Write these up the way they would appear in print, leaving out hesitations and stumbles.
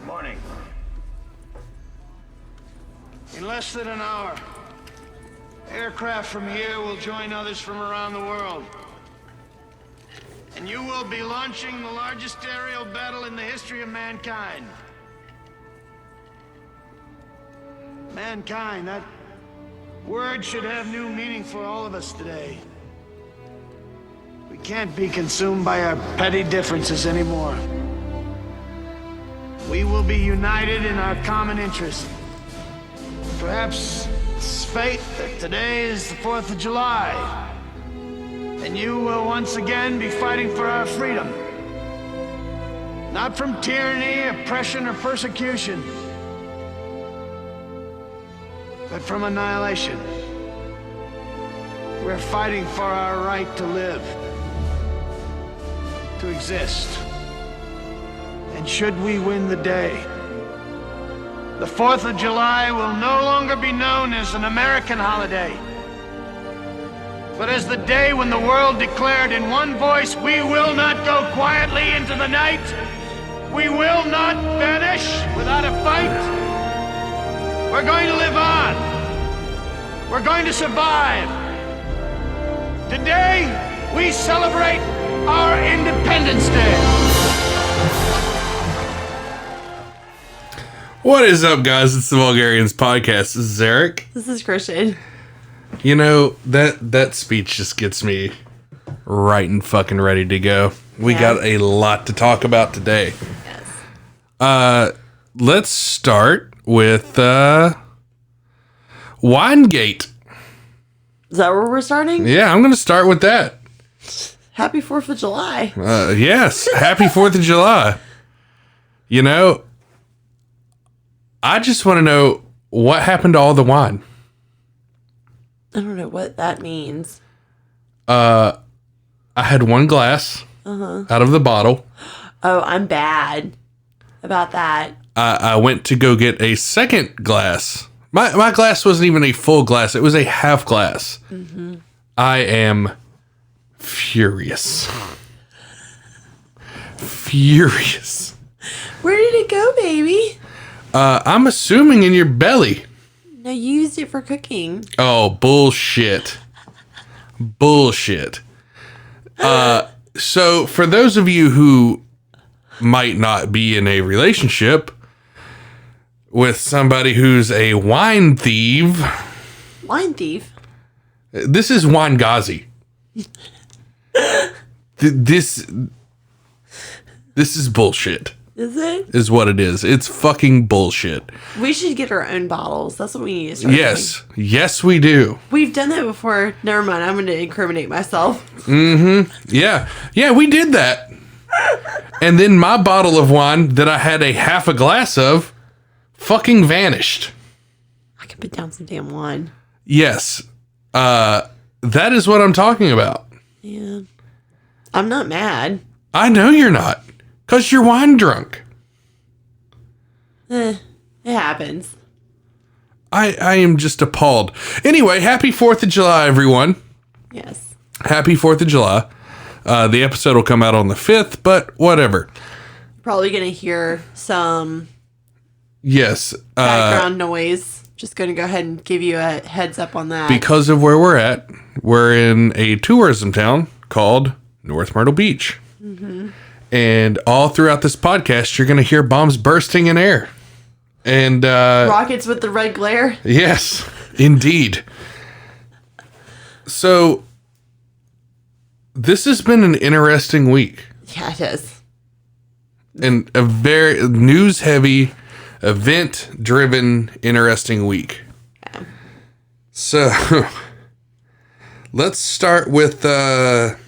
Morning. In less than an hour, aircraft from here will join others from around the world. And you will be launching the largest aerial battle in the history of mankind. Mankind, that word should have new meaning for all of us today. We can't be consumed by our petty differences anymore. We will be united in our common interest. Perhaps it's fate that today is the 4th of July, and you will once again be fighting for our freedom. Not from tyranny, oppression, or persecution, but from annihilation. We're fighting for our right to live, to exist. And should we win the day, the 4th of July will no longer be known as an American holiday, but as the day when the world declared in one voice, we will not go quietly into the night. We will not vanish without a fight. We're going to live on. We're going to survive. Today, we celebrate our Independence Day. What is up, guys? It's the Vulgarians podcast. This is Eric. This is Christian. You know, that speech just gets me right and fucking ready to go. We got a lot to talk about today. Yes. Let's start with Winegate. Is that where we're starting? Yeah, I'm going to start with that. Happy 4th of July. Yes, happy 4th of July. You know, I just want to know what happened to all the wine. I don't know what that means. I had one glass out of the bottle. Oh, I'm bad about that. I went to go get a second glass. My glass wasn't even a full glass. It was a half glass. Mm-hmm. I am furious. Furious. Where did it go, baby? I'm assuming in your belly. No, you used it for cooking. Oh, bullshit. Bullshit. So, for those of you who might not be in a relationship with somebody who's a wine thief. Wine thief? This is Wangazi. This is bullshit. Is it? Is what it is. It's fucking bullshit. We should get our own bottles. That's what we need to start Yes. doing. Yes, we do. We've done that before. Never mind. I'm going to incriminate myself. Yeah. Yeah, we did that. And then my bottle of wine that I had a half a glass of fucking vanished. I can put down some damn wine. Yes. That is what I'm talking about. Yeah. I'm not mad. I know you're not. Because you're wine drunk. It happens. I am just appalled. Anyway, happy 4th of July, everyone. Yes. Happy 4th of July. The episode will come out on the 5th, but whatever. Probably going to hear some Yes. background noise. Just going to go ahead and give you a heads up on that. Because of where we're at, we're in a tourism town called North Myrtle Beach. Mm-hmm. And all throughout this podcast, you're going to hear bombs bursting in air. And rockets with the red glare. yes, indeed. So this has been an interesting week. Yeah, it is. And a very news-heavy, event-driven, interesting week. Yeah. So let's start with the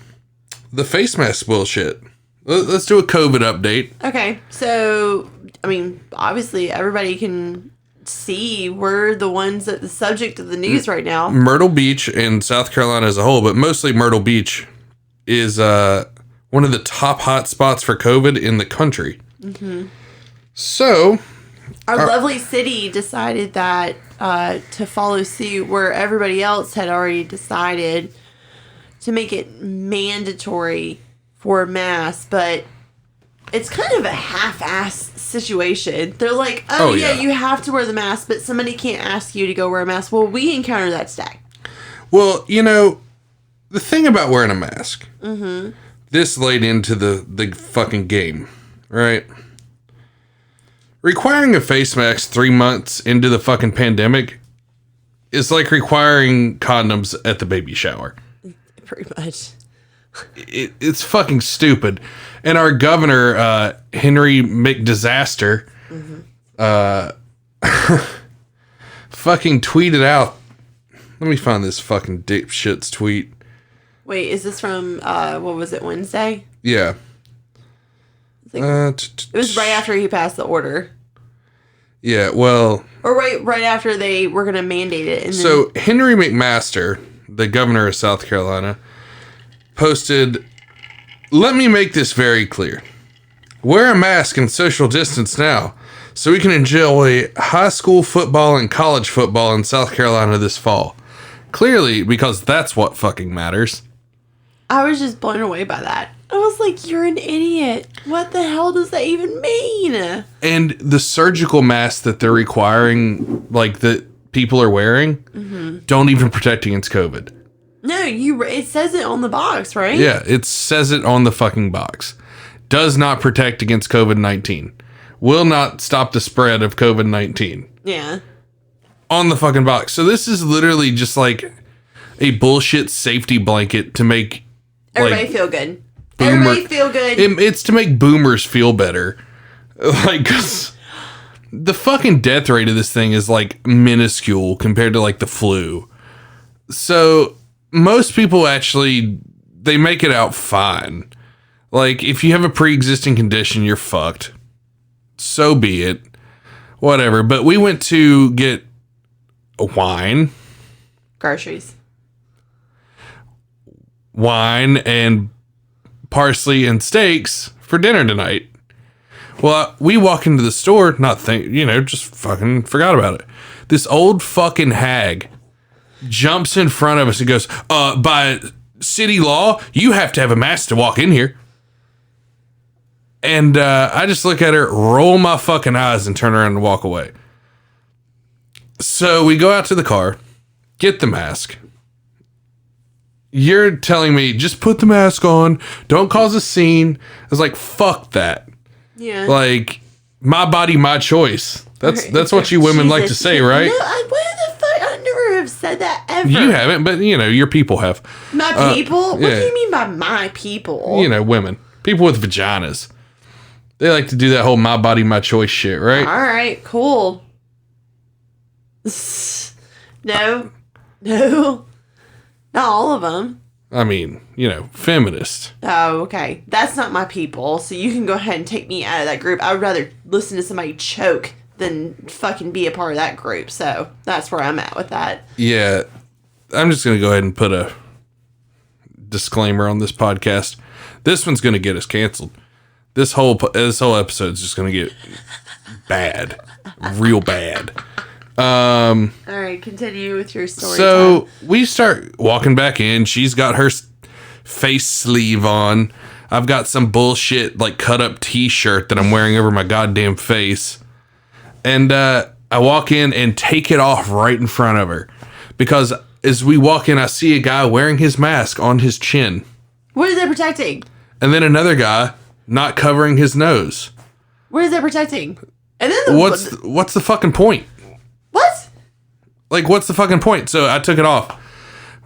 face mask bullshit. Let's do a COVID update. Okay, so, I mean, obviously everybody can see we're the ones that the subject of the news right now. Myrtle Beach and South Carolina as a whole, but mostly Myrtle Beach is one of the top hot spots for COVID in the country. Mm-hmm. So, our lovely city decided that to follow suit where everybody else had already decided to make it mandatory for masks, but it's kind of a half-ass situation. They're like, Oh, yeah, yeah. you have to wear the mask, but somebody can't ask you to go wear a mask. Well, we encounter that stack. Well, the thing about wearing a mask, this laid into the fucking game, right? Requiring a face mask 3 months into the fucking pandemic is like requiring condoms at the baby shower. Pretty much. It's fucking stupid. And our governor, Henry McDisaster, fucking tweeted out. Let me find this fucking dipshit's tweet. Wait, is this from, what was it, Wednesday? Yeah. It was right after he passed the order. Yeah, well... Or right after they were going to mandate it. And So, Henry McMaster, the governor of South Carolina, posted, "Let me make this very clear. Wear a mask and social distance now, so we can enjoy high school football and college football in South Carolina this fall. Clearly, because that's what fucking matters." I was just blown away by that. I was like, you're an idiot. What the hell does that even mean? And the surgical masks that they're requiring, like, that people are wearing, don't even protect against COVID. No, it says it on the box, right? Yeah, it says it on the fucking box. Does not protect against COVID-19. Will not stop the spread of COVID-19. Yeah. On the fucking box. So this is literally just like a bullshit safety blanket to make Everybody like feel good. boomer- Everybody feel good. It's to make boomers feel better. Like, 'cause the fucking death rate of this thing is like minuscule compared to like the flu. So most people actually, they make it out fine. Like, if you have a pre-existing condition, you're fucked. So be it. Whatever. But we went to get wine and parsley and steaks for dinner tonight. Well, we walk into the store, just fucking forgot about it. This old fucking hag jumps in front of us and goes, by city law, you have to have a mask to walk in here. And I just look at her, roll my fucking eyes, and turn around and walk away. So we go out to the car, get the mask. You're telling me, just put the mask on, don't cause a scene. I was like, fuck that. Yeah. Like, my body, my choice. That's what you women like to say, right? No, what the fuck? I never have said that ever. You haven't, but your people have. My people? What yeah. do you mean by my people? Women. People with vaginas. They like to do that whole my body, my choice shit, right? All right, cool. No. Not all of them. I mean, feminist. Oh, okay. That's not my people, so you can go ahead and take me out of that group. I would rather listen to somebody choke than fucking be a part of that group, so that's where I'm at with that. Yeah. I'm just going to go ahead and put a disclaimer on this podcast. This one's going to get us canceled. This whole episode is just going to get bad. Real bad. All right, continue with your story. So we start walking back in. She's got her face sleeve on. I've got some bullshit like cut up t-shirt that I'm wearing over my goddamn face. And I walk in and take it off right in front of her. Because as we walk in, I see a guy wearing his mask on his chin. What is it protecting? And then another guy not covering his nose. What is it protecting? And then what's the fucking point? What? Like, what's the fucking point? So I took it off.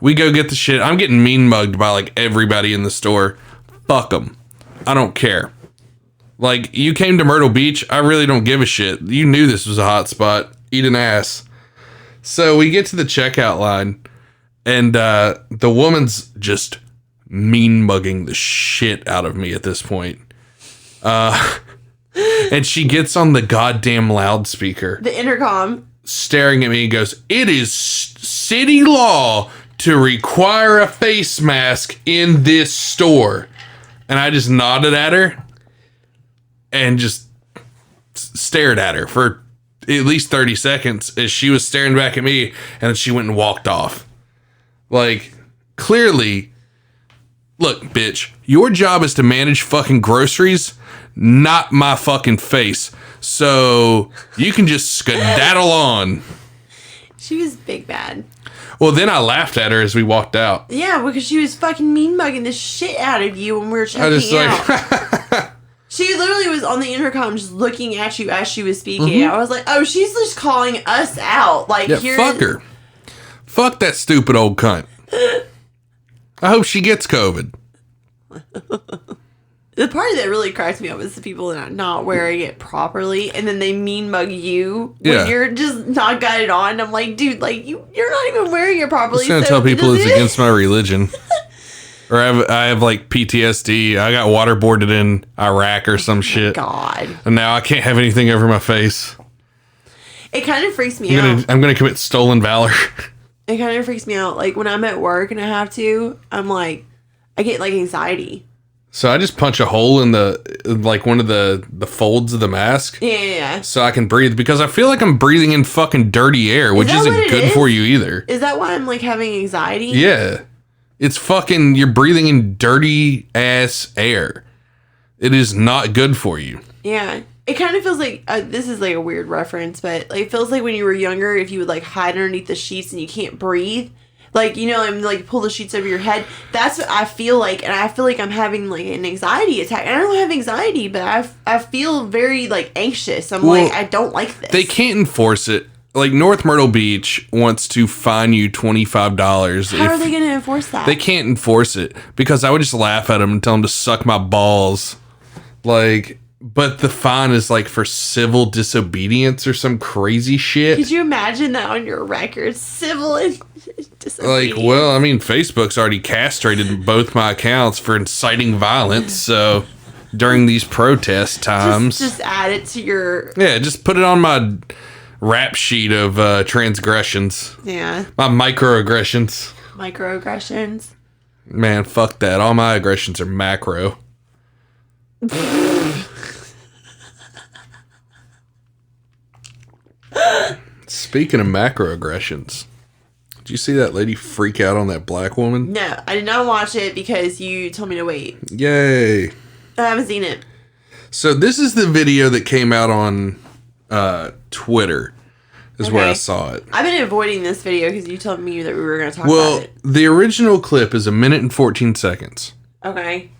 We go get the shit. I'm getting mean mugged by like everybody in the store. Fuck them. I don't care. Like, you came to Myrtle Beach. I really don't give a shit. You knew this was a hot spot. Eat an ass. So we get to the checkout line, and the woman's just mean mugging the shit out of me at this point. And she gets on the goddamn loudspeaker, The intercom, staring at me and goes, "It is city law to require a face mask in this store." And I just nodded at her and just stared at her for at least 30 seconds as she was staring back at me, and then she went and walked off. Like, clearly, look, bitch, your job is to manage fucking groceries, not my fucking face. So you can just skedaddle on. She was big bad. Well, then I laughed at her as we walked out. Yeah, because she was fucking mean mugging the shit out of you when we were checking I just out. She literally was on the intercom just looking at you as she was speaking. I was like, oh, she's just calling us out. Like, yeah, fuck her. Fuck that stupid old cunt. I hope she gets COVID. The part that really cracks me up is the people that are not wearing it properly, and then they mean mug you when you're just not got it on. I'm like, dude, like you're not even wearing it properly. I'm just gonna tell people it's against my religion. Or I have like PTSD. I got waterboarded in Iraq or some shit. God. And now I can't have anything over my face. It kind of freaks me out. I'm gonna commit stolen valor. It kind of freaks me out. Like when I'm at work and I have to, I'm like, I get like anxiety. So I just punch a hole in one of the folds of the mask. Yeah. So I can breathe, because I feel like I'm breathing in fucking dirty air, which isn't good for you either. Is that why I'm like having anxiety? Yeah. It's fucking, you're breathing in dirty ass air. It is not good for you. Yeah. It kind of feels like, this is like a weird reference, but like, it feels like when you were younger, if you would like hide underneath the sheets and you can't breathe, like, you know, and like pull the sheets over your head. That's what I feel like. And I feel like I'm having like an anxiety attack. And I don't have anxiety, but I feel very like anxious. I'm like, I don't like this. They can't enforce it. Like North Myrtle Beach wants to fine you $25. How are they going to enforce that? They can't enforce it, because I would just laugh at them and tell them to suck my balls. Like, but the fine is like for civil disobedience or some crazy shit. Could you imagine that on your record? Civil and disobedience. Like, well, I mean, Facebook's already castrated both my accounts for inciting violence, so during these protest times. Just add it to your... Yeah, just put it on my rap sheet of transgressions. Yeah. My microaggressions. Microaggressions. Man, fuck that. All my aggressions are macro. Speaking of macroaggressions, did you see that lady freak out on that black woman? No, I did not watch it because you told me to wait. Yay. I haven't seen it. So this is the video that came out on Twitter, is where I saw it. I've been avoiding this video because you told me that we were going to talk about it. Well, the original clip is 1 minute and 14 seconds. Okay.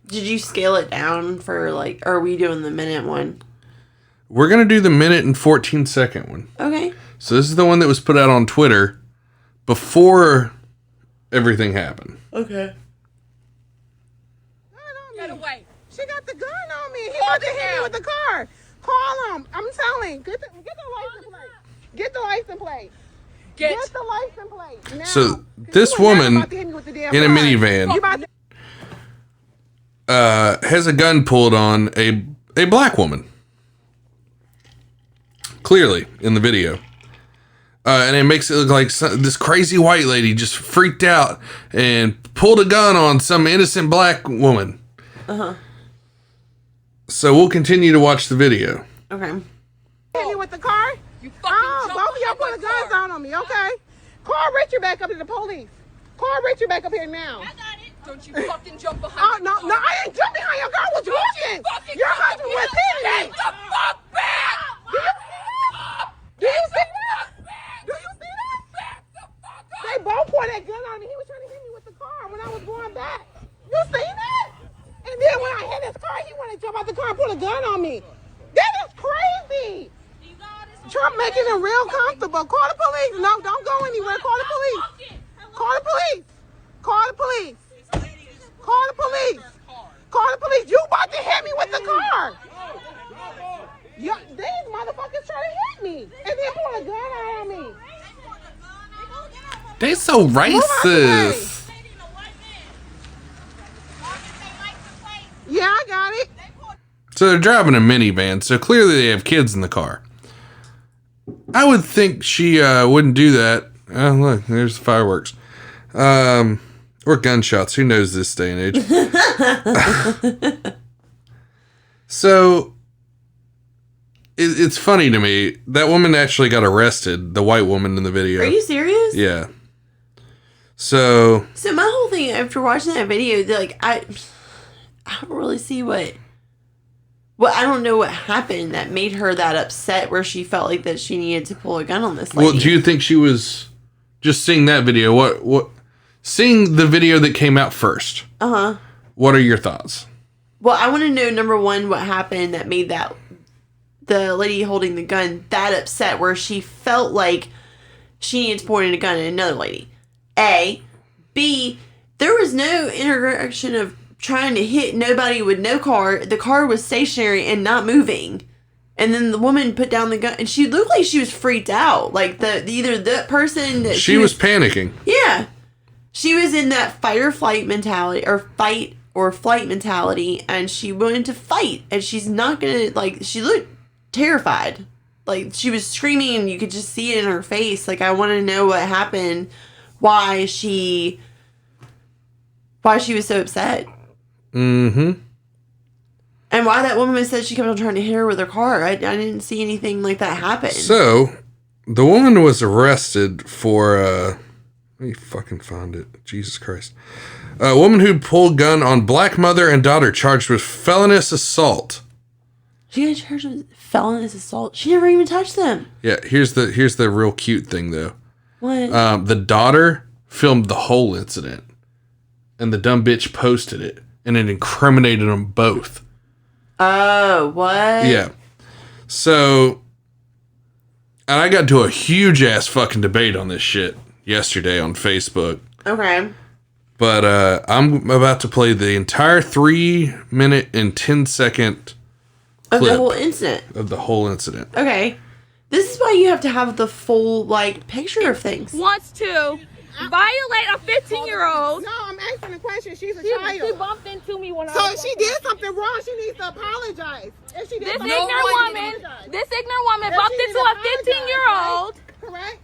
Did you scale it down for like, or are we doing the minute one? We're going to do the 1 minute and 14 second one. Okay. So this is the one that was put out on Twitter before everything happened. Okay. Get away. She got the gun on me. He about to hit me with the car. Call him. I'm telling. Get the license plate. Get the license plate. Get the license plate. Now. So this woman in a minivan has a gun pulled on a black woman. Clearly in the video. And it makes it look like this crazy white lady just freaked out and pulled a gun on some innocent black woman. Uh-huh. So we'll continue to watch the video. Okay. Hit me with the car? You fucking both of y'all put the guns down on me, okay? Call Richard back up to the police. Call Richard back up here now. I got it. Don't you fucking jump behind me. No, I ain't jumping behind your girl. What you doing? Your husband was hitting me. Get the fuck back! Do you see that? Do you see that? They both pointed that gun on me. He was trying to hit me with the car when I was going back. You see that? And then when I hit his car, he wanted to jump out the car and pull a gun on me. That is crazy. Trump making it real comfortable. Call the police. No, don't go anywhere. Call the police. Call the police. Call the police. Call the police. Call the police. You about to hit me with the car. These motherfuckers try to hit me and then pull a gun out on me. They so racist. Yeah, I got it. So they're driving a minivan, so clearly they have kids in the car. I would think she wouldn't do that. Oh, look, there's the fireworks. Or gunshots. Who knows this day and age? So it's funny to me. That woman actually got arrested, the white woman in the video. Are you serious? Yeah. So my whole thing after watching that video, like I don't really see what Well, I don't know what happened that made her that upset where she felt like that she needed to pull a gun on this lady. Well, do you think she was just seeing that video? Seeing the video that came out first? Uh-huh. What are your thoughts? Well, I want to know, number one, what happened that made the lady holding the gun that upset where she felt like she needed to point a gun at another lady. A. B. There was no interaction of trying to hit nobody with no car. The car was stationary and not moving. And then the woman put down the gun, and she looked like she was freaked out. Like either the person that she was panicking. Yeah, she was in that fight or flight mentality, and she wanted to fight, and she's not gonna she looked terrified, like she was screaming, and you could just see it in her face. Like, I want to know what happened, why she was so upset. Mm-hmm. And why that woman said she kept on trying to hit her with her car. I didn't see anything like that happen. So, the woman was arrested for, let me fucking find it. Jesus Christ. A woman who pulled gun on black mother and daughter charged with felonious assault. She got charged with felonious assault? She never even touched them. Yeah, here's the real cute thing, though. What? The daughter filmed the whole incident. And the dumb bitch posted it. And it incriminated them both. Oh, what? Yeah. So, and I got into a huge ass fucking debate on this shit yesterday on Facebook. Okay. But I'm about to play the entire 3-minute and 10-second Of clip the whole incident. of the whole incident. Okay. This is why you have to have the full, picture of things. Wants to violate a 15-year-old. No, I'm asking a question. She's a She child. bumped into me when I So was if she did something wrong, she needs to apologize. If she did This something ignorant wrong, woman, she needs to apologize. this ignorant woman If bumped she into did a apologize, 15-year-old, right? Correct?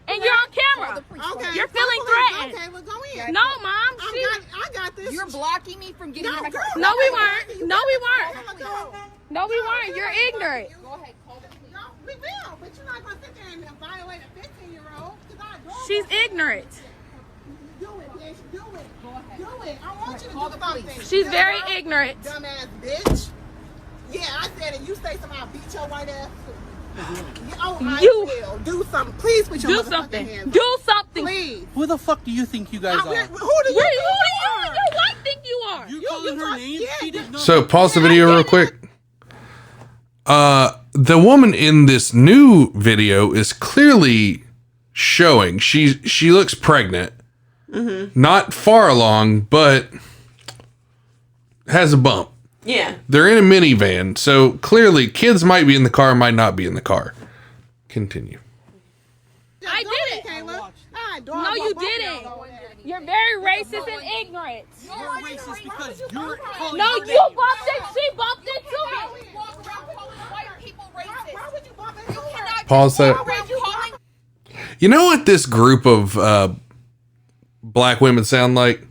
and you're on camera. Okay. You're feeling Police. threatened. Okay, well, go in. No, Mom. I got this. You're blocking me from getting in my car. No, we weren't. No, we weren't. Go. No, we weren't. You're ignorant. Go ahead, call the police. No, we will, but you're not going to sit there and violate a 15-year-old. She's ignorant. Do it, bitch. Do it. Go ahead. Do it. I want you to do something. She's very ignorant. Dumbass bitch. Yeah, I said it. You say something, I'll beat your white ass. Oh, I You- will. Do something. Please put your Do motherfucking something. hands Do something. Please. Who the fuck do you think you guys Who do are? you Who think do you you and your wife think you are? You calling her name? yeah, She did not. So, pause the video real quick. The woman in this new video is clearly showing she looks pregnant. Mm-hmm. Not far along, but has a bump. Yeah. They're in a minivan, so clearly kids might be in the car, might not be in the car. Continue. I Go did it. ahead, Kayla. No, you didn't. You're very racist and ignorant. You're racist because you're calling No, her you name. bumped it. She bumped into me. Walk around calling white people racist. Why would you bump into her? Cannot Pause that. walk around calling You know what this group of black women sound like?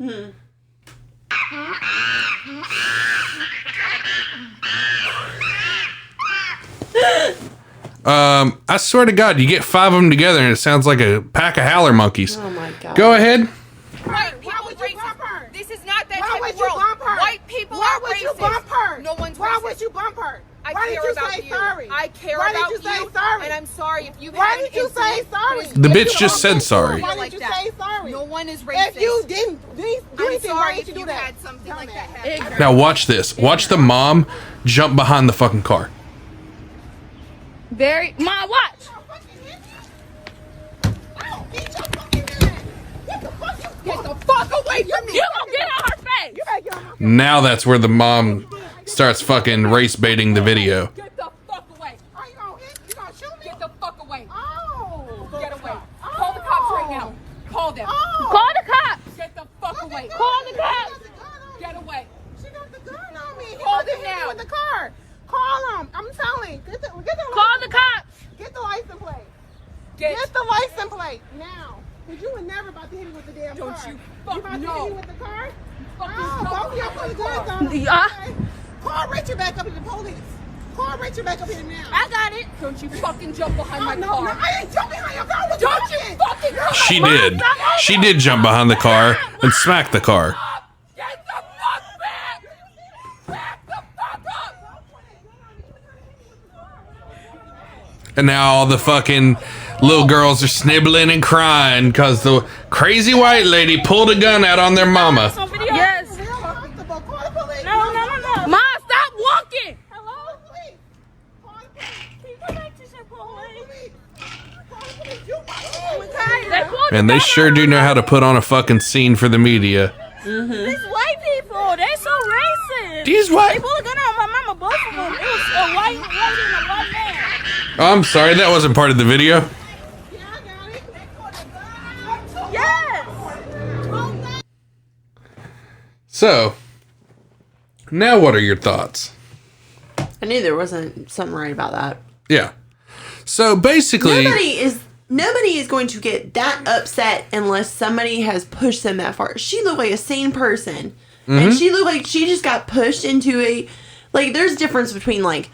I swear to God, you get 5 of them together and it sounds like a pack of howler monkeys. Oh, my God. Go ahead. white Why people would you bump racist. her? This is not that Why type would of you world. bump her? White people Why are would racist. you bump her? No one's Why racist. would you bump her? I Why care did you about say you. sorry? I care Why about did you say you, sorry? and I'm sorry if you've Why had did an you say incident sorry? with The me. bitch just said sorry. Why Like did you that. say sorry? No one is racist. If you didn't do I'm anything, why sorry would if you do you that? had something like that Dumbass. happen. Now watch this. Watch the mom jump behind the fucking car. Very. Mom, watch. Get the fuck away from me. You gonna get on her face. Now that's where the mom starts fucking race baiting the video. Get the fuck away. Are you gonna hit? You gonna shoot me? Get the fuck away. Oh. Get away. Call the cops right now. Call them. Oh. Call the cops. Get the fuck away. Call the cops. Get away. She got the gun on me. He Call about to them hit me now. with the car. Call him. I'm telling. Get the Call license the plate. cops. Get the license plate. Get. Get the license plate now. Cause you were never about to hit me with the damn Don't car. you about fuck to no. hit me with the car? Fucking Oh, no. both of y'all put the guns on me. Yeah. Okay? Call Richard back up to the police. Call Richard back up here now. I got it. Don't you fucking jump behind my no, car. no, I ain't jumping behind your car. What Don't you fucking come She did. She did jump behind the car and smack the car. up. Get the fuck back. Back the fuck up. And now all the fucking little girls are snibbling and crying because the crazy white lady pulled a gun out on their mama. Yes. No. Ma, stop walking. Hello? Police. Call the police. Can you come back to the police? Call the police. You And they sure do know how to put on a fucking scene for the media. These white people, they're so racist. These white... They pulled a gun on my mama, both of them. It was a white lady and a white man. I'm sorry, that wasn't part of the video. Yes. So, now what are your thoughts? I knew there wasn't something right about that. Yeah. So basically... Nobody is going to get that upset unless somebody has pushed them that far. She looked like a sane person. And she looked like she just got pushed into a... Like, there's a difference between, like,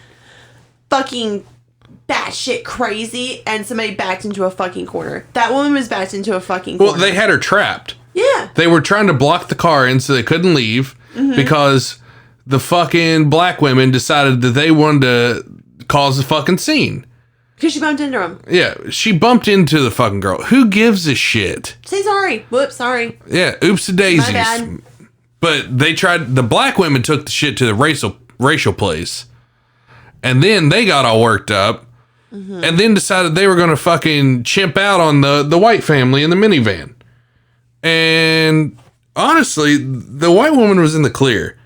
fucking batshit crazy and somebody backed into a fucking corner. That woman was backed into a fucking corner. Well, they had her trapped. Yeah. They were trying to block the car in so they couldn't leave because the fucking black women decided that they wanted to cause a fuking scene. Because she bumped into him. Yeah, she bumped into the fucking girl. Who gives a shit? Say sorry. Whoops, sorry. Yeah, oops-a-daisies. My bad. But they tried... The black women took the shit to the racial place. And then they got all worked up. And then decided they were going to fucking chimp out on the white family in the minivan. And honestly, the white woman was in the clear.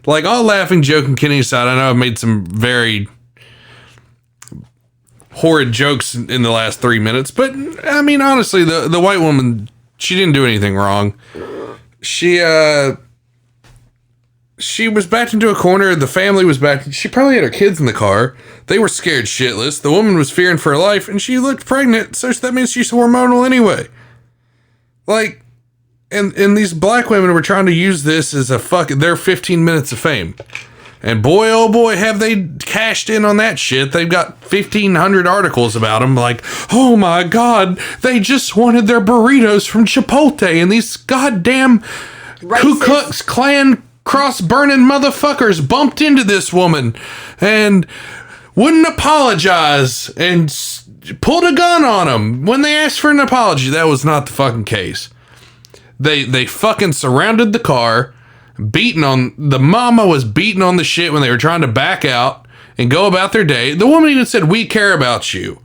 Like, all laughing, joking, kidding aside, I know I've made some very horrid jokes in the last 3 minutes, but I mean, honestly, the white woman, she didn't do anything wrong. She was backed into a corner. The family was backed. She probably had her kids in the car. They were scared shitless. The woman was fearing for her life, and she looked pregnant, so that means she's hormonal anyway. Like, and these black women were trying to use this as their 15 minutes of fame. And boy, oh boy, have they cashed in on that shit. They've got 1,500 articles about them. Like, oh my God, they just wanted their burritos from Chipotle. And these goddamn Ku Klux Klan cross-burning motherfuckers bumped into this woman and wouldn't apologize and pulled a gun on them when they asked for an apology. That was not the fucking case. They fucking surrounded the car. The mama was beating on the shit when they were trying to back out and go about their day. The woman even said, "We care about you."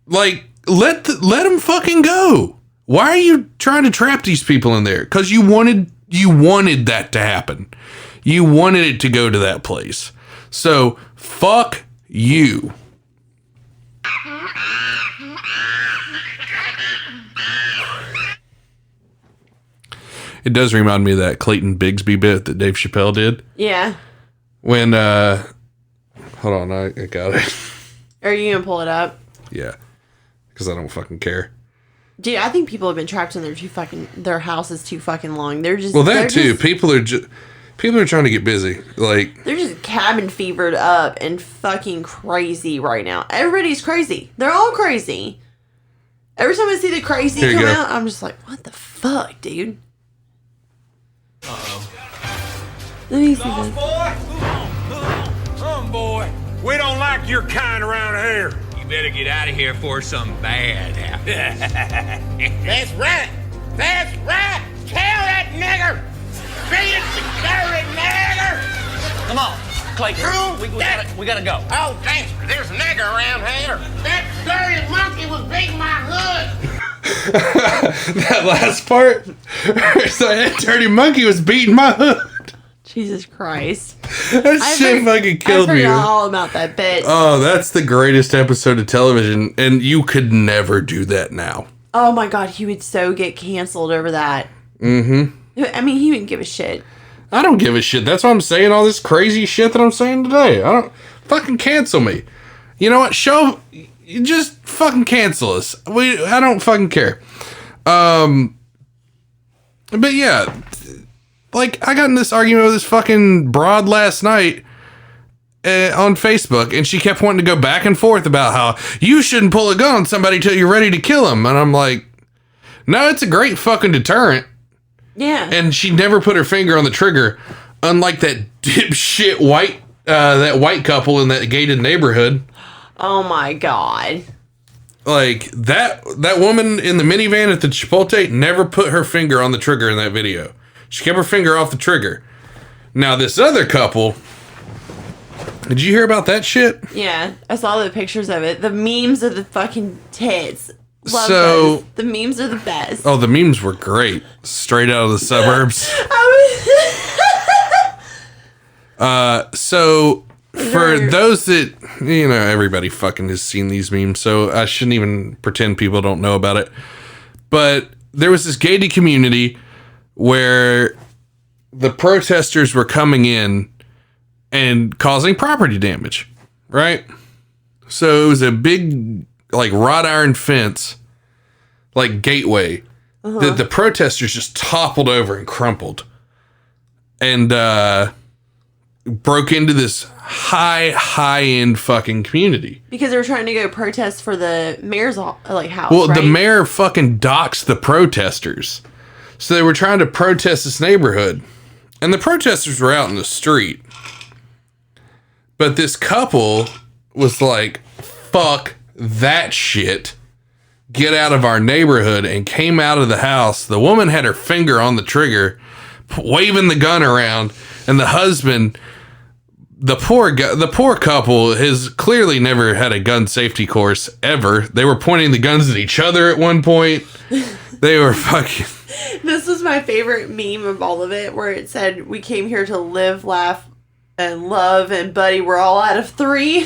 Like, let them fucking go. Why are you trying to trap these people in there? Because you wanted that to happen. You wanted it to go to that place. So fuck you. It does remind me of that Clayton Bigsby bit that Dave Chappelle did. Yeah. When, hold on, I got it. Are you going to pull it up? Yeah. Because I don't fucking care. Dude, I think people have been trapped in their houses too fucking long. They're just... Well, that too. People are trying to get busy. Like... They're just cabin fevered up and fucking crazy right now. Everybody's crazy. They're all crazy. Every time I see the crazy come out, I'm just like, what the fuck, dude? Let me see this. Boy. We don't like your kind around here. You better get out of here before something bad happens. That's right. That's right. Tell that nigger. Be it dirty nigger. Come on, Clayton. We gotta go. Oh, thanks. There's a nigger around here. That dirty monkey was beating my hood. That last part. So that dirty monkey was beating my hood. Jesus Christ. That shit fucking killed me. I forgot all about that bit. Oh, that's the greatest episode of television, and you could never do that now. Oh my God, he would so get canceled over that. Mm-hmm. I mean, he wouldn't give a shit. I don't give a shit. That's why I'm saying all this crazy shit that I'm saying today. I don't fucking cancel me. You know what? You just fucking cancel us. I don't fucking care. But yeah, like I got in this argument with this fucking broad last night on Facebook, and she kept wanting to go back and forth about how you shouldn't pull a gun on somebody till you're ready to kill them. And I'm like, no, it's a great fucking deterrent. Yeah. And she never put her finger on the trigger, unlike that dipshit that white couple in that gated neighborhood. Oh my God. Like, that woman in the minivan at the Chipotle never put her finger on the trigger in that video. She kept her finger off the trigger. Now, this other couple... Did you hear about that shit? Yeah, I saw the pictures of it. The memes of the fucking tits. Love So- those. The memes are the best. Oh, the memes were great. Straight out of the suburbs. So, for those that, you know, everybody fucking has seen these memes, so I shouldn't even pretend people don't know about it. But there was this gated community where the protesters were coming in and causing property damage, right? So it was a big, like, wrought iron fence, like, gateway that the protesters just toppled over and crumpled. And, broke into this high-end fucking community. Because they were trying to go protest for the mayor's house, Well, right? the mayor fucking doxed the protesters. So they were trying to protest this neighborhood. And the protesters were out in the street. But this couple was like, fuck that shit. Get out of our neighborhood, and came out of the house. The woman had her finger on the trigger, waving the gun around, and the husband... The poor couple has clearly never had a gun safety course ever. They were pointing the guns at each other at one point. They were fucking... This was my favorite meme of all of it, where it said, "We came here to live, laugh, and love, and buddy, we're all out of 3.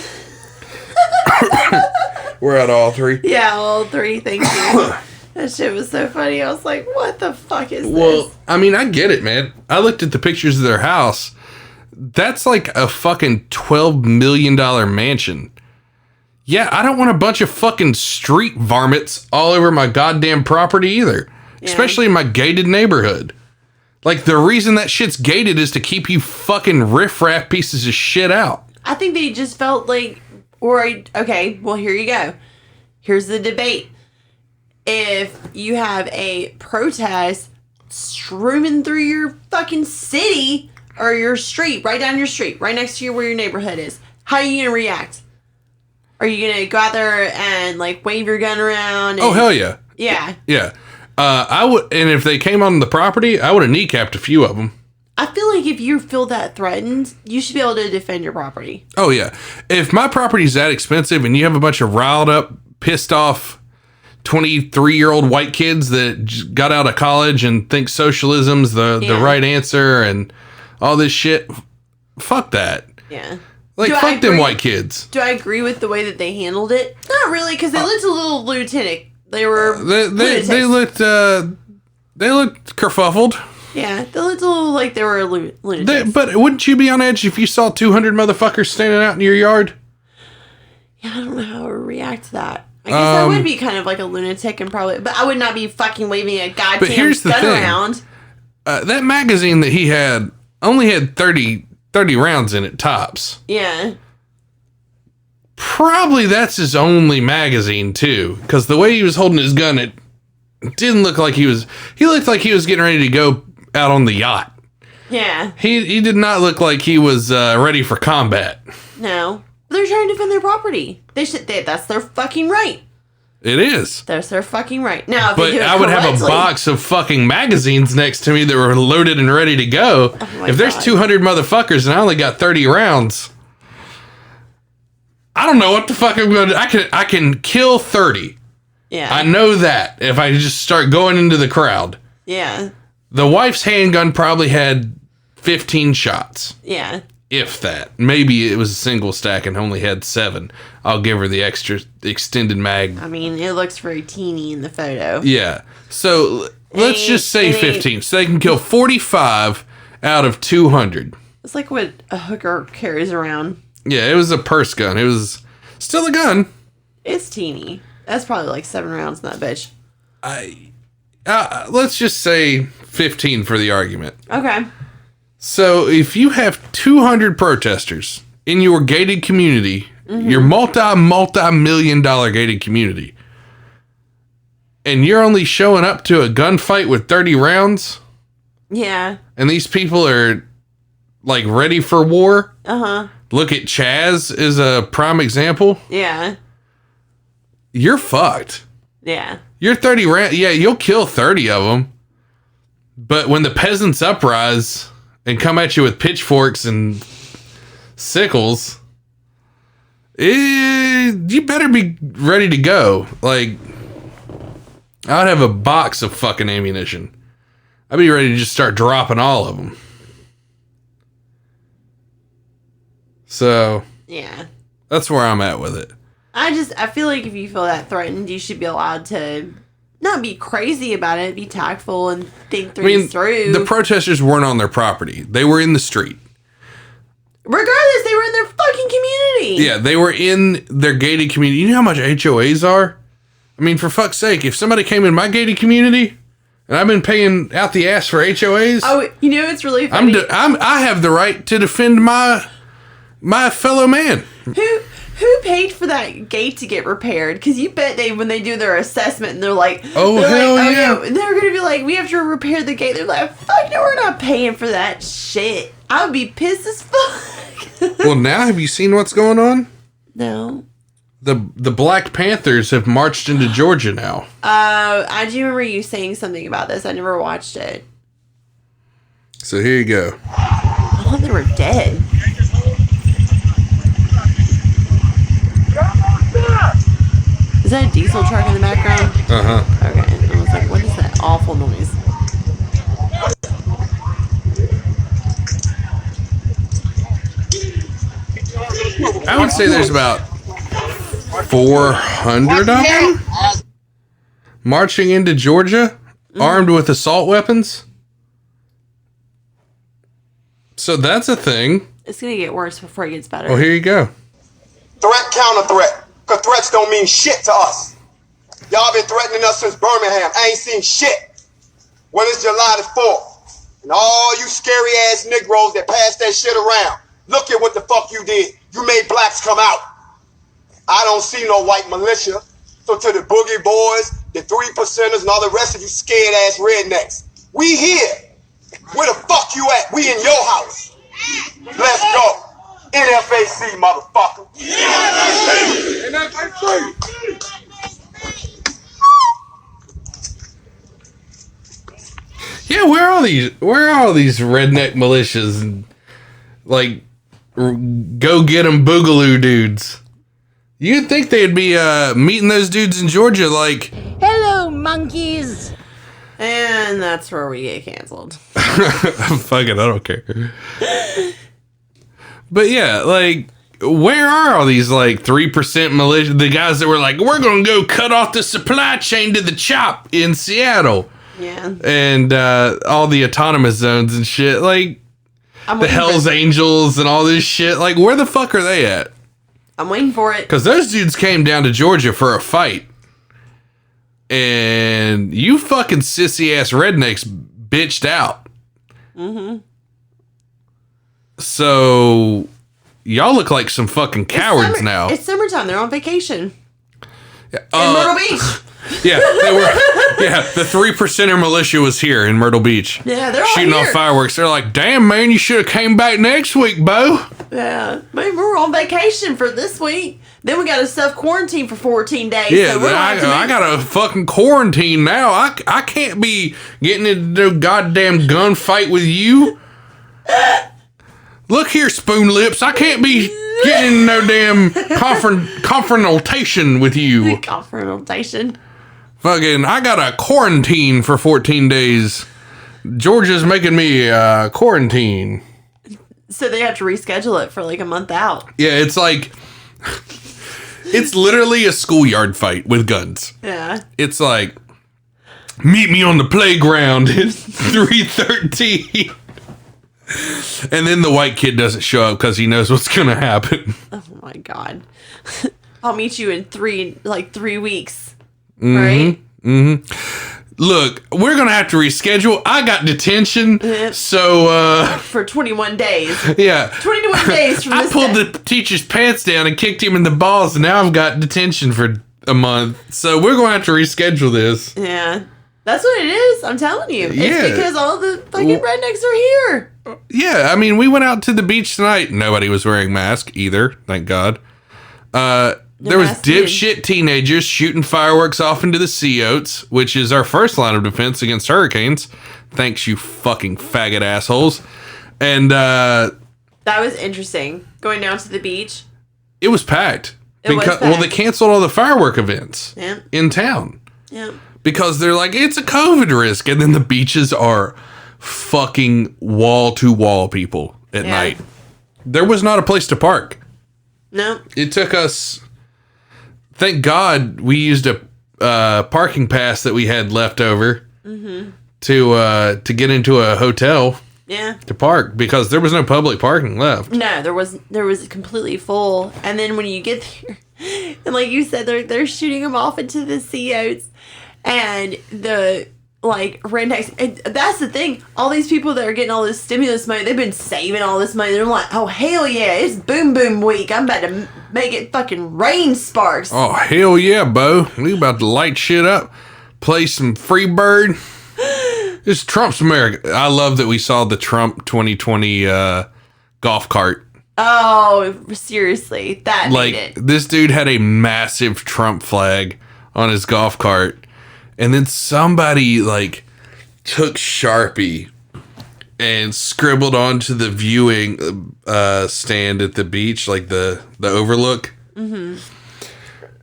We're at all 3. Yeah, all 3, thank you. That shit was so funny. I was like, what the fuck is Well, this? I mean, I get it, man. I looked at the pictures of their house. That's like a fucking $12 million mansion. Yeah, I don't want a bunch of fucking street varmints all over my goddamn property either. Yeah. Especially in my gated neighborhood. Like, the reason that shit's gated is to keep you fucking riffraff pieces of shit out. I think they just felt like, okay, well, here you go. Here's the debate. If you have a protest streaming through your fucking city or your street, right down your street, right next to you where your neighborhood is, how are you going to react? Are you going to go out there and, like, wave your gun around? And, Oh, hell yeah. Yeah. Yeah. I would, and if they came on the property, I would have kneecapped a few of them. I feel like if you feel that threatened, you should be able to defend your property. Oh, yeah. If my property's that expensive and you have a bunch of riled up, pissed off 23-year-old white kids that got out of college and think socialism's the right answer and all this shit, fuck that. Yeah. Like, fuck them white kids. Do I agree with the way that they handled it? Not really, because they looked a little lieutenant. They were They looked kerfuffled. Yeah, they looked a little like they were lunatics. But wouldn't you be on edge if you saw 200 motherfuckers standing out in your yard? Yeah, I don't know how I would react to that. I guess I would be kind of like a lunatic and probably, but I would not be fucking waving a goddamn gun around. That magazine that he had only had 30 rounds in it tops. Yeah. Probably that's his only magazine too, because the way he was holding his gun, it didn't look like he looked like he was getting ready to go out on the yacht. Yeah. He did not look like he was ready for combat. No. They're trying to defend their property. That's their fucking right. It is. That's their fucking right. Now, if But they do it I would have a correctly- box of fucking magazines next to me that were loaded and ready to go. Oh If there's God. 200 motherfuckers and I only got 30 rounds, I don't know what the fuck I'm going to... I can kill 30. Yeah. I know that if I just start going into the crowd. Yeah. The wife's handgun probably had 15 shots. Yeah. If that. Maybe it was a single stack and only had 7. I'll give her the extra extended mag. I mean, it looks very teeny in the photo. Yeah. So let's just say 15. So they can kill 45 out of 200. It's like what a hooker carries around. Yeah, it was a purse gun. It was still a gun. It's teeny. That's probably like 7 rounds in that bitch. Let's just say 15 for the argument. Okay. So if you have 200 protesters in your gated community, your multi-million dollar gated community, and you're only showing up to a gunfight with 30 rounds, Yeah. and these people are like ready for war, look at Chaz as a prime example. Yeah. You're fucked. Yeah. You're 30 rounds. Yeah, you'll kill 30 of them. But when the peasants uprise and come at you with pitchforks and sickles, you better be ready to go. Like, I'd have a box of fucking ammunition. I'd be ready to just start dropping all of them. So, yeah, that's where I'm at with it. I feel like if you feel that threatened, you should be allowed to not be crazy about it, be tactful and think things through. The protesters weren't on their property. They were in the street. Regardless, they were in their fucking community. Yeah, they were in their gated community. You know how much HOAs are? I mean, for fuck's sake, if somebody came in my gated community and I've been paying out the ass for HOAs. Oh, you know, it's really funny. I have the right to defend my fellow man. Who paid for that gate to get repaired? Because you bet when they do their assessment and they're like, hell yeah. And they're going to be like, we have to repair the gate. They're like, fuck no, we're not paying for that shit. I would be pissed as fuck. Well, now have you seen what's going on? No. The Black Panthers have marched into Georgia now. I do remember you saying something about this. I never watched it. So here you go. I thought they were dead. Is that a diesel truck in the background? Uh-huh. Okay. I was like, what is that awful noise? I would say there's about 400 of them marching into Georgia, armed with assault weapons. So that's a thing. It's going to get worse before it gets better. Well, here you go. Threat, counter threat. Because threats don't mean shit to us. Y'all been threatening us since Birmingham. I ain't seen shit. Well, it's July the 4th. And all you scary ass Negroes that pass that shit around, look at what the fuck you did. You made blacks come out. I don't see no white militia. So to the boogie boys, the 3%ers, and all the rest of you scared ass rednecks, we here. Where the fuck you at? We in your house. Let's go. NFAC, motherfucker. NFAC. Yeah, where are all these redneck militias and like go get 'em boogaloo dudes? You'd think they'd be meeting those dudes in Georgia like, hello, monkeys. And that's where we get canceled. Fuck it, I don't care. But yeah, like, where are all these like 3% militia? The guys that were like, we're gonna go cut off the supply chain to the chop in Seattle. Yeah. And all the autonomous zones and shit, like the Hells Angels and all this shit. Like, where the fuck are they at? I'm waiting for it. Because those dudes came down to Georgia for a fight. And you fucking sissy ass rednecks bitched out. Mm-hmm. So y'all look like some fucking cowards now. It's summertime. They're on vacation. In Myrtle Beach. Yeah, they were. Yeah, the 3%er militia was here in Myrtle Beach. Yeah, they're all shooting here. off fireworks. They're like, damn, man, you should have came back next week, Bo. Yeah, man, we're on vacation for this week. Then we got to self-quarantine for 14 days. Yeah, so I got to fucking quarantine now. I can't be getting into no goddamn gunfight with you. Look here, Spoon Lips. I can't be getting in no damn confrontation with you. Confrontation. Fucking, I got a quarantine for 14 days. Georgia's making me quarantine. So they have to reschedule it for like a month out. Yeah, it's like, it's literally a schoolyard fight with guns. Yeah. It's like, meet me on the playground at 3:13. And then the white kid doesn't show up because he knows what's going to happen. Oh my God. I'll meet you in 3 weeks. Mm-hmm, right? Mm-hmm. Look, we're going to have to reschedule. I got detention. So, for 21 days. Yeah. 21 days from this I pulled day. the teacher's pants down and kicked him in the balls, and now I've got detention for a month. So we're going to have to reschedule this. Yeah. That's what it is. I'm telling you. Yeah. It's because all the fucking rednecks are here. Yeah, I mean, we went out to the beach tonight. Nobody was wearing masks either, thank God. There was dipshit teenagers shooting fireworks off into the sea oats, which is our first line of defense against hurricanes. Thanks, you fucking faggot assholes. And that was interesting. Going down to the beach. It was packed. It was packed. Well, they canceled all the firework events in town. Yeah. Because they're like, it's a COVID risk. And then the beaches are fucking wall-to-wall people at night. There was not a place to park. No. It took us... Thank God we used a parking pass that we had left over to get into a hotel to park because there was no public parking left. No, there was completely full. And then when you get there, and like you said, they're shooting them off into the sea oats, and the rednecks. That's the thing. All these people that are getting all this stimulus money, they've been saving all this money. They're like, oh hell yeah, it's boom boom week. I'm about to make it fucking rain sparks. Oh hell yeah, Bo. We about to light shit up. Play some Freebird. It's Trump's America. I love that we saw the Trump 2020 golf cart. Oh, seriously. That made it. This dude had a massive Trump flag on his golf cart. And then somebody took Sharpie and scribbled onto the viewing stand at the beach, the overlook. Mm-hmm.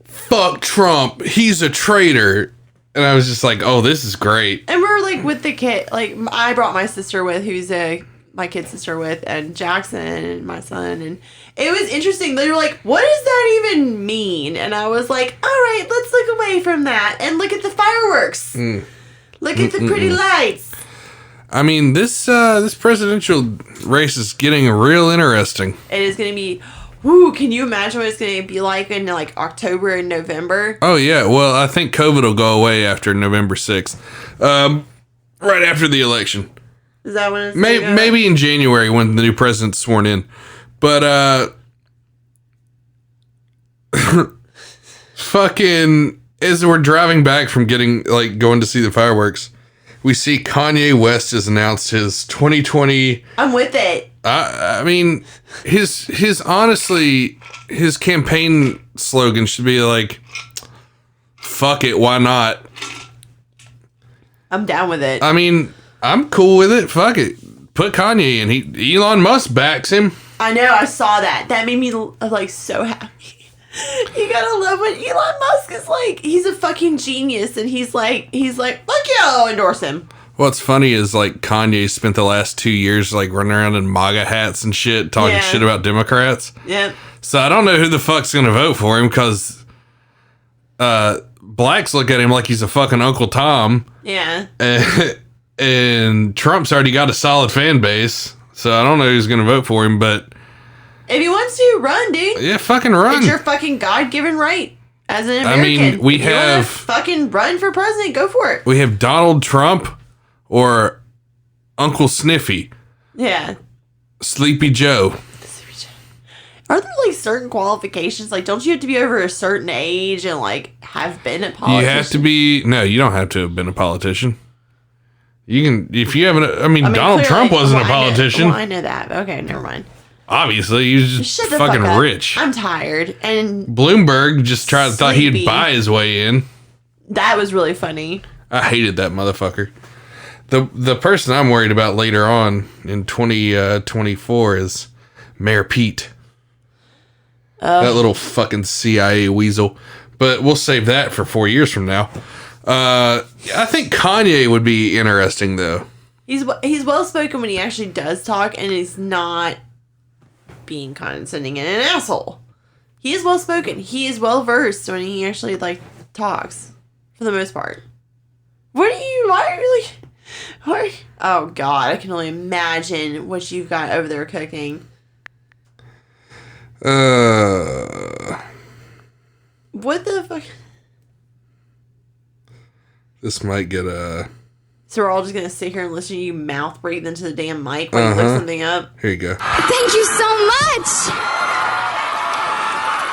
Fuck Trump. He's a traitor. And I was just like, oh, this is great. And we're with the kid. I brought my sister with, who's my kid sister with, and Jackson and my son. And it was interesting. They were like, what does that even mean? And I was like, all right, let's look away from that and look at the fireworks. Look at the pretty lights. I mean, this presidential race is getting real interesting. It is going to be... Woo, can you imagine what it's going to be like in October and November? Oh, yeah. Well, I think COVID will go away after November 6th. Right after the election. Is that when it's maybe in January when the new president's sworn in. But, fucking, as we're driving back from going to see the fireworks, we see Kanye West has announced his 2020... I'm with it. I mean, his honestly, his campaign slogan should be fuck it, why not? I'm down with it. I mean, I'm cool with it. Fuck it. Put Kanye in. Elon Musk backs him. I know, I saw that. That made me so happy. You gotta love when Elon Musk is he's a fucking genius, and he's like, fuck you, I'll endorse him. What's funny is Kanye spent the last 2 years running around in MAGA hats and shit, talking shit about Democrats. Yeah. So I don't know who the fuck's gonna vote for him because blacks look at him like he's a fucking Uncle Tom. Yeah. And Trump's already got a solid fan base, so I don't know who's gonna vote for him. But if he wants to, run, dude. Yeah, fucking run. It's your fucking God-given right as an American. I mean, we if you wanna fucking run for president, go for it. We have Donald Trump. Or Uncle Sniffy. Yeah. Sleepy Joe. Are there certain qualifications? Don't you have to be over a certain age and have been a politician? You have to be. No, you don't have to have been a politician. You can, if you haven't. I mean Donald Trump wasn't a politician. I know that. Okay, never mind. Obviously, he was just fucking rich. I'm tired. And Bloomberg just thought he'd buy his way in. That was really funny. I hated that motherfucker. The person I'm worried about later on in 2024 is Mayor Pete. That little fucking CIA weasel. But we'll save that for 4 years from now. I think Kanye would be interesting, though. He's well spoken when he actually does talk, and he's not being condescending and an asshole. He is well spoken. He is well versed when he actually talks, for the most part. Oh God, I can only imagine what you've got over there cooking. What the fuck? This might get a... So we're all just gonna sit here and listen to you mouth breathe into the damn mic while you look something up? Here you go. Thank you so much!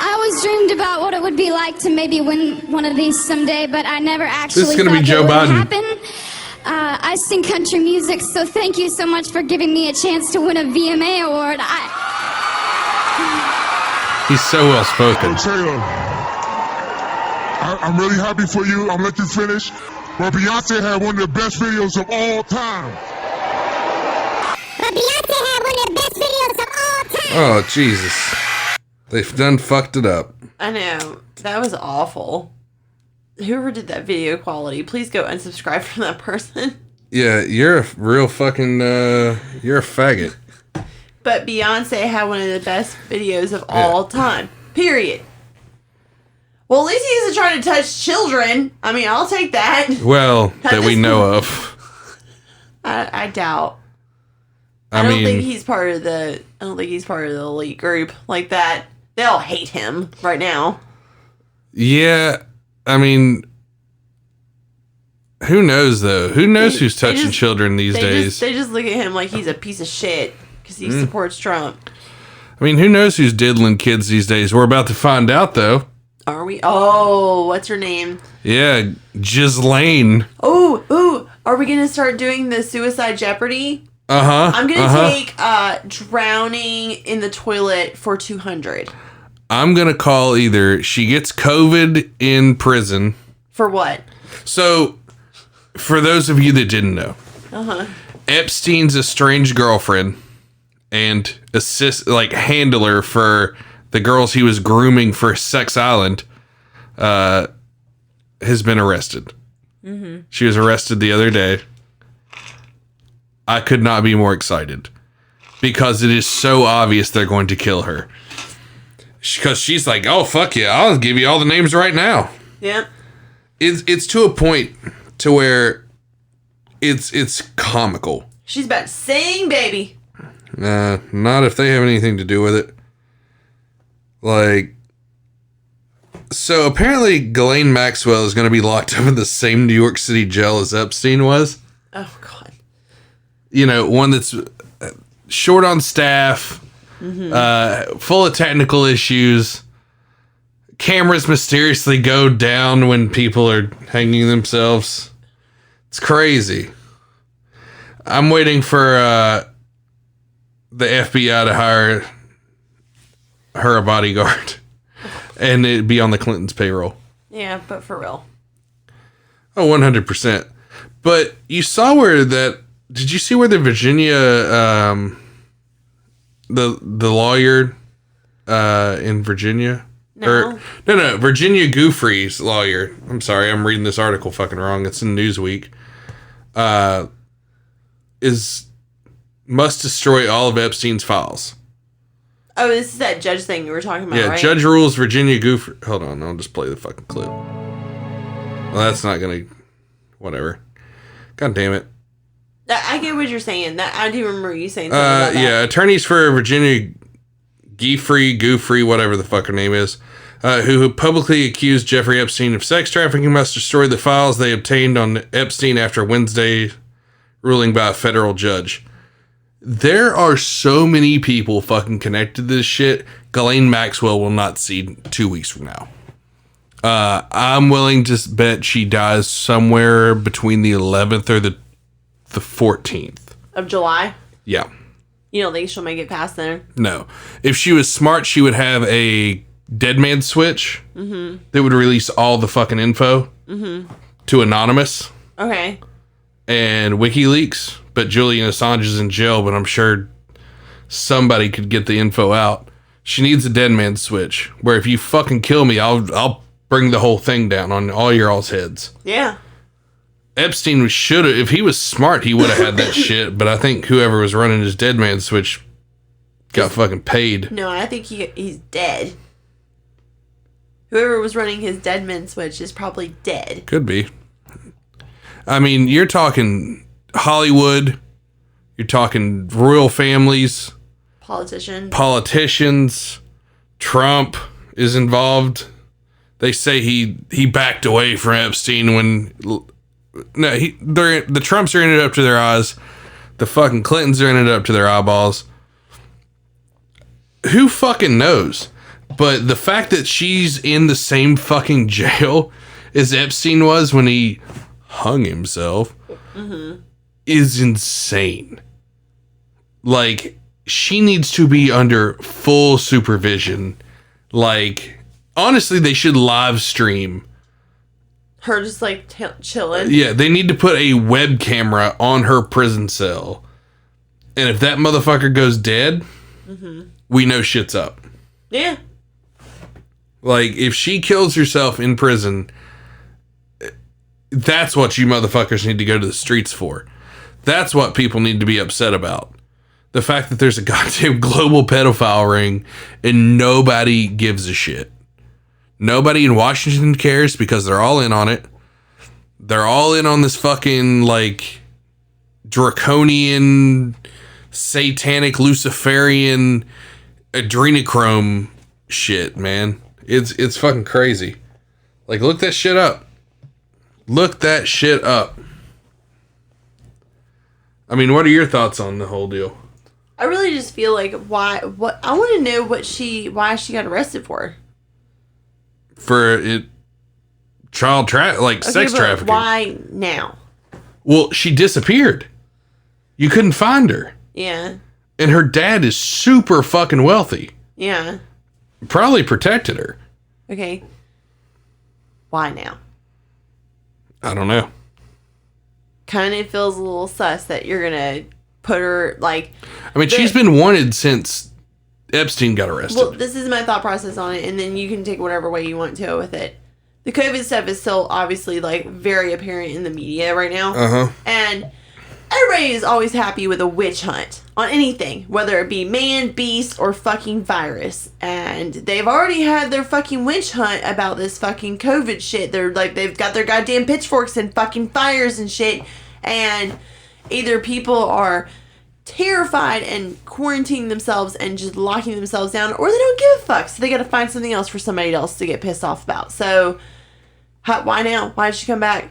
I always dreamed about what it would be like to maybe win one of these someday, but I never actually This is gonna thought be Joe it would Biden. happen. I I sing country music, so thank you so much for giving me a chance to win a VMA award. He's so well spoken. Taylor, I'm really happy for you. I'm gonna let you finish. But Beyonce had one of the best videos of all time. Oh, Jesus. They've done fucked it up. I know. That was awful. Whoever did that video quality, please go unsubscribe from that person. Yeah, you're a real fucking, you're a faggot. But Beyonce had one of the best videos of all time. Period. Well, at least he isn't trying to touch children. I mean, I'll take that. Well, that we know of. I doubt. I don't think he's part of the elite group like that. They all hate him right now. Yeah, I mean, who knows though? Who knows who's touching children these days? They just look at him like he's a piece of shit because he supports Trump. I mean, who knows who's diddling kids these days? We're about to find out though. Are we? Oh, what's her name? Yeah, Ghislaine. Oh, are we gonna start doing the Suicide Jeopardy? I'm gonna take drowning in the toilet for 200. I'm gonna call either she gets COVID in prison. For what? So, for those of you that didn't know, Epstein's estranged girlfriend and handler for the girls he was grooming for Sex Island has been arrested. She was arrested the other day. I could not be more excited because it is so obvious they're going to kill her. Because she's like, oh, fuck yeah, I'll give you all the names right now. Yeah. It's to a point to where it's comical. She's about to sing, baby. Not if they have anything to do with it. Like, so apparently Ghislaine Maxwell is going to be locked up in the same New York City jail as Epstein was. Oh, God. You know, one that's short on staff, full of technical issues. Cameras mysteriously go down when people are hanging themselves. It's crazy. I'm waiting for the FBI to hire her a bodyguard and it'd be on the Clintons' payroll. Yeah, but for real. Oh, 100%. But you saw where that... Did you see where the Virginia... the lawyer in Virginia... No. No, Virginia Giuffre's lawyer. I'm sorry, I'm reading this article fucking wrong. It's in Newsweek. Must destroy all of Epstein's files. Oh, this is that judge thing you were talking about, right? Judge rules Virginia Giuffre. Hold on, I'll just play the fucking clip. Well, that's not gonna... Whatever. God damn it. I get what you're saying. That I do remember you saying something about that. Yeah, attorneys for Virginia Giuffre, whatever the fuck her name is, who publicly accused Jeffrey Epstein of sex trafficking, must destroy the files they obtained on Epstein after Wednesday ruling by a federal judge. There are so many people fucking connected to this shit. Ghislaine Maxwell will not see 2 weeks from now. I'm willing to bet she dies somewhere between the 11th or the 14th. Of July? Yeah. You don't think she'll make it past then? No. If she was smart, she would have a dead man switch that would release all the fucking info to Anonymous. Okay. And WikiLeaks. But Julian Assange is in jail, but I'm sure somebody could get the info out. She needs a dead man switch, where if you fucking kill me, I'll bring the whole thing down on all your all's heads. Yeah. Epstein should have, if he was smart, he would have had that shit, but I think whoever was running his dead man switch got fucking paid. No, I think he's dead. Whoever was running his dead man switch is probably dead. Could be. I mean, you're talking Hollywood, you're talking royal families, politicians, Trump is involved. They say he backed away from Epstein when... No, the Trumps are in it up to their eyes. The fucking Clintons are in it up to their eyeballs. Who fucking knows? But the fact that she's in the same fucking jail as Epstein was when he hung himself is insane. Like, she needs to be under full supervision. Like, honestly, they should live stream. Her just like chilling. Yeah, they need to put a web camera on her prison cell. And if that motherfucker goes dead, we know shit's up. Yeah. Like, if she kills herself in prison, that's what you motherfuckers need to go to the streets for. That's what people need to be upset about. The fact that there's a goddamn global pedophile ring and nobody gives a shit. Nobody in Washington cares because they're all in on it. They're all in on this fucking, like, draconian, satanic, Luciferian, adrenochrome shit, man. It's fucking crazy. Like, look that shit up. Look that shit up. I mean, what are your thoughts on the whole deal? I really just feel like I want to know why she got arrested for. For it, sex trafficking. Why now? Well, she disappeared. You couldn't find her. Yeah. And her dad is super fucking wealthy. Yeah. Probably protected her. Okay. Why now? I don't know. Kind of feels a little sus that you're gonna put her like. I mean, she's been wanted since Epstein got arrested. Well, this is my thought process on it, and then you can take whatever way you want to with it. The COVID stuff is still obviously like very apparent in the media right now, and everybody is always happy with a witch hunt on anything, whether it be man, beast, or fucking virus. And they've already had their fucking witch hunt about this fucking COVID shit. They're like, they've got their goddamn pitchforks and fucking fires and shit, and either people are terrified and quarantining themselves and just locking themselves down, or they don't give a fuck, so they gotta find something else for somebody else to get pissed off about. So why now? Why did she come back?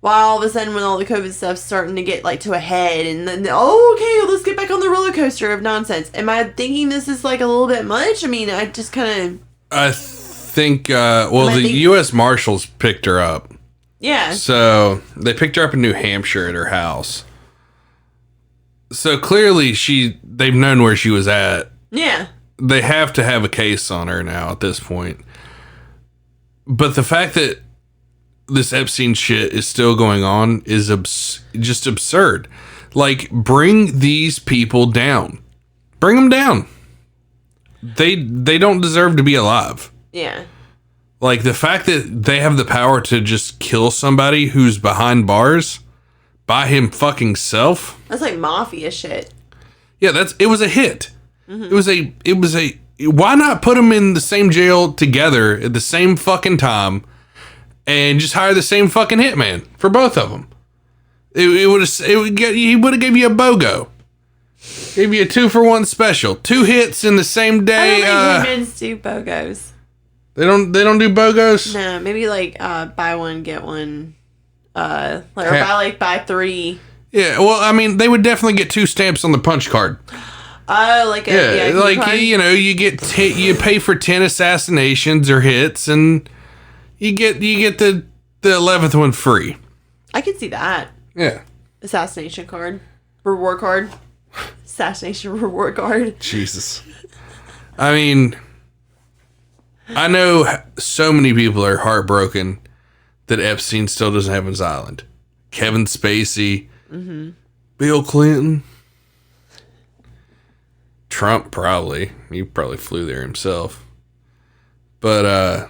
Why all of a sudden when all the COVID stuff's starting to get like to a head, and then okay, let's get back on the roller coaster of nonsense? Am I thinking this is like a little bit much? I mean, I just kind of I think the U.S. Marshals picked her up. Yeah. So they picked her up in New Hampshire at her house. So clearly they've known where she was at. Yeah. They have to have a case on her now at this point. But the fact that this Epstein shit is still going on is just absurd. Like, bring these people down. Bring them down. They don't deserve to be alive. Yeah. Like, the fact that they have the power to just kill somebody who's behind bars by him fucking self. That's like mafia shit. Yeah, it was a hit. It was a why not put them in the same jail together at the same fucking time and just hire the same fucking hitman for both of them? He would have gave you a BOGO. Gave you a 2-for-1 special. 2 hits in the same day. I don't think hitmans do BOGOs. They don't do BOGOs? No, maybe like buy one, get one. Buy 3. Yeah, well, I mean, they would definitely get 2 stamps on the punch card. Oh, like a like card? You pay for 10 assassinations or hits, and you get the 11th one free. I can see that. Yeah. Assassination card, reward card, assassination reward card. Jesus. I mean, I know so many people are heartbroken that Epstein still doesn't have his island. Kevin Spacey, Bill Clinton, Trump probably. He probably flew there himself. But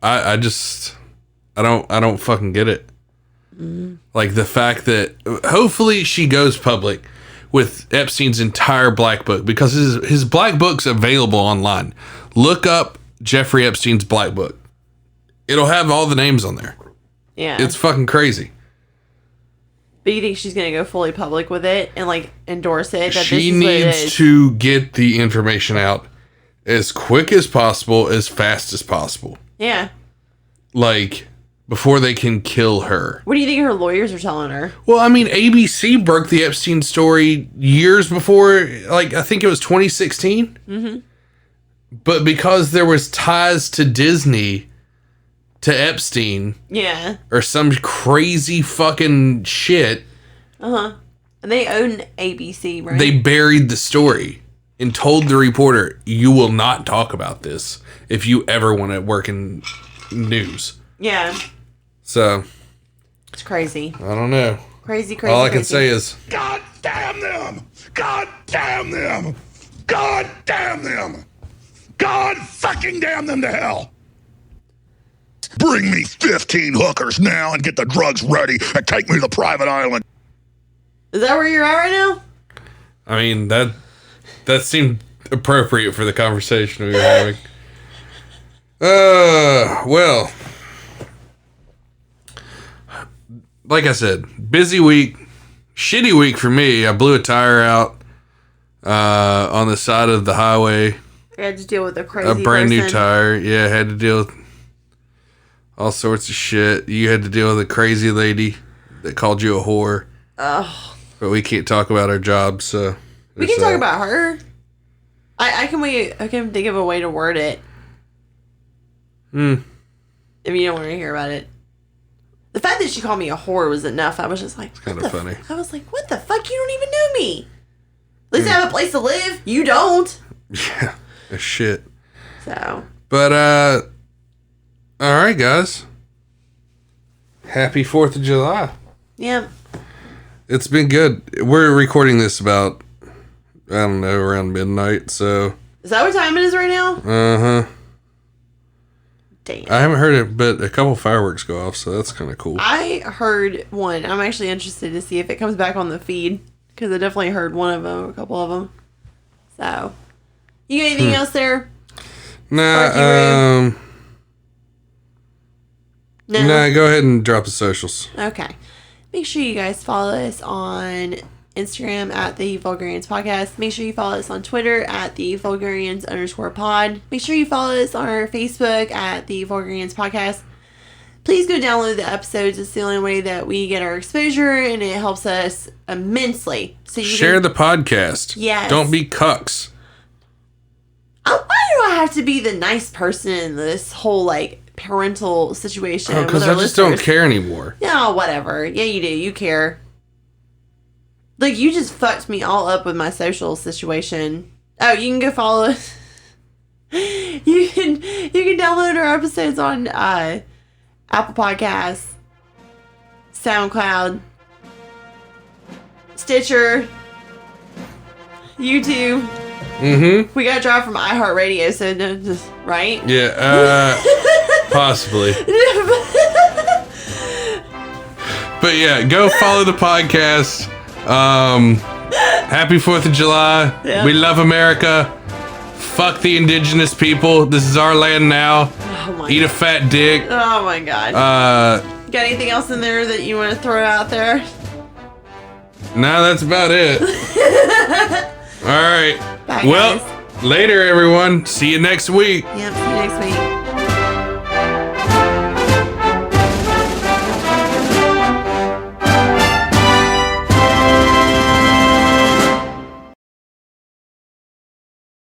I don't fucking get it. Like, the fact that hopefully she goes public with Epstein's entire black book, because his black book's available online. Look up Jeffrey Epstein's black book. It'll have all the names on there. Yeah. It's fucking crazy. But you think she's going to go fully public with it and, like, endorse it? That She this is what it needs is? to get the information out as quick as possible, as fast as possible. Yeah. Like, before they can kill her. What do you think her lawyers are telling her? Well, I mean, ABC broke the Epstein story years before, like, I think it was 2016. But because there was ties to Disney, to Epstein. Yeah. Or some crazy fucking shit. And they own ABC, right? They buried the story and told the reporter, you will not talk about this if you ever want to work in news. Yeah. So. It's crazy. I don't know. Crazy. All I can say is, God damn them! God damn them! God damn them! God fucking damn them to hell! Bring me 15 hookers now and get the drugs ready and take me to the private island. Is that where you're at right now? I mean, that seemed appropriate for the conversation we were having. Well, like I said, busy week, shitty week for me. I blew a tire out on the side of the highway. I had to deal with a crazy brand new person. tire. Yeah, I had to deal with all sorts of shit. You had to deal with a crazy lady that called you a whore. Oh. But we can't talk about our jobs, so We can talk about her. I can think of a way to word it. If you don't want to hear about it. The fact that she called me a whore was enough. I was just like, it's kind of funny. I was like, what the fuck? You don't even know me. At least I have a place to live. You don't. Yeah, shit. So. But, all right, guys. Happy 4th of July. Yeah. It's been good. We're recording this about, I don't know, around midnight, so. Is that what time it is right now? Uh-huh. Damn. I haven't heard it, but a couple fireworks go off, so that's kind of cool. I heard one. I'm actually interested to see if it comes back on the feed, because I definitely heard one of them, a couple of them. So. You got anything else there? Nah, No. Nah, go ahead and drop the socials. Okay. Make sure you guys follow us on Instagram at the Vulgarians Podcast. Make sure you follow us on Twitter at the Vulgarians_pod. Make sure you follow us on our Facebook at the Vulgarians Podcast. Please go download the episodes. It's the only way that we get our exposure, and it helps us immensely. So you Share the podcast. Yes. Don't be cucks. Why do I have to be the nice person in this whole, like, parental situation? Because I just don't care anymore. No, whatever. Yeah, you do. You care. Like, you just fucked me all up with my social situation. Oh, you can go follow us. You can download our episodes on Apple Podcasts, SoundCloud, Stitcher, YouTube. Mm-hmm. We got dropped from iHeartRadio, so no, just right. Yeah, possibly. But yeah, go follow the podcast. Happy 4th of July. Yeah. We love America. Fuck the indigenous people. This is our land now. Eat a fat dick. Oh my god. Got anything else in there that you want to throw out there? No, that's about it. All right. Bye, well, guys. later, everyone. See you next week. Yep, see you next week.